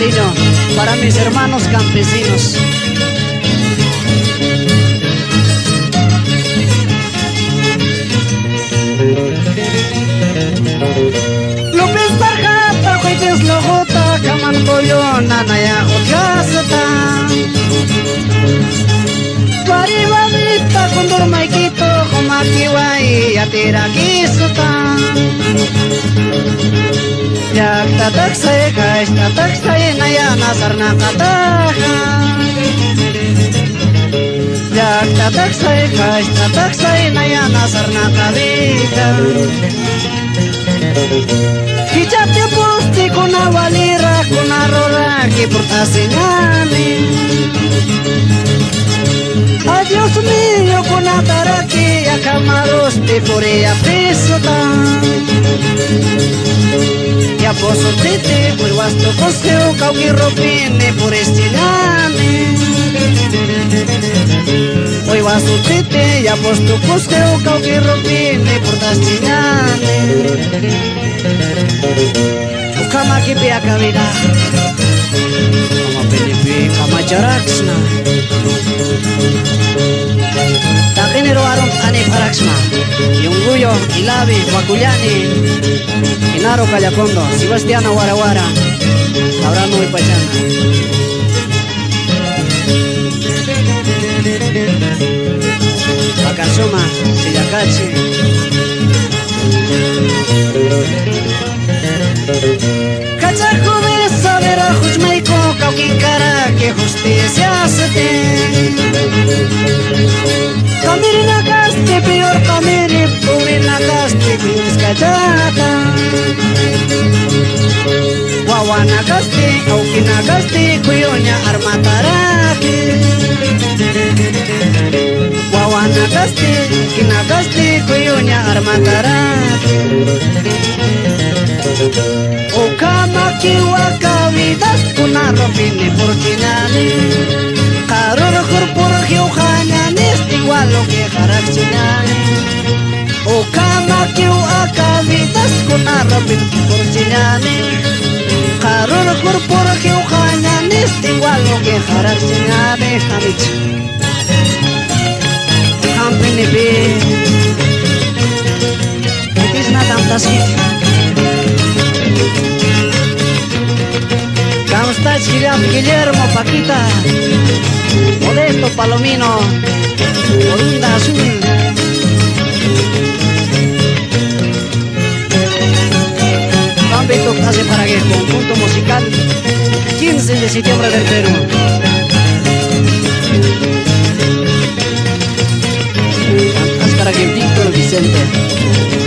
cariño para mis hermanos campesinos. Lupis tarjata, juites lojota, kaman koyo, nanaya otiasata. Paribadita, kundur maikito, kumakiwai, atira kisuta. Jak tatakse, kais tatakse, naya nasar nakataha. Jak tatakse, kais tatakse, naya nasar nakabika. Kijate pusti kuna walira, kuna rora, kipurtasinani. Adiós mío, kuna taraki, akamaros, tipuria prisuta. Ya poso tete, pues wasto cosqueo, cauqui ropine, por estilane. Hoy wasto tete, ya posto cosqueo, cauqui ropine, por tastilane. Ukama kipi akavida, kama pinipi, kama jaraksna. Takinero arong ani paraksma, Yungguyo, Ilabi, Wakullani, Inaro Callacondo, Sebastiana Warawara, Abrano y Pachana. Bacasoma, Sillacachi. Cachaco de saber a Jujmeico, Cauquincara, que justicia se te. Camirina caste, peor camiri, purina caste, cuis cachata. Wawana caste, auquina caste, cuyoña armataraki. Wawana caste, kina caste, cuyoña armataraki. Ukama kiwaka vidas, kuna ropini porchinani. Karur kurpur kiukhanyani, igual lo que jarakchinani. Ukama kiwaka vidas, kuna ropini porchinani. Karur kurpur kiukhanyani, igual lo que jarakchinani. Hamich Hampini bi Itis na tamtasit Guillermo, Paquita, Modesto, Palomino, Orunda Azul. Ámbito Case Paraguay, conjunto musical, 15 de septiembre del Perú. Hasta Paraguay, Víctor Vicente.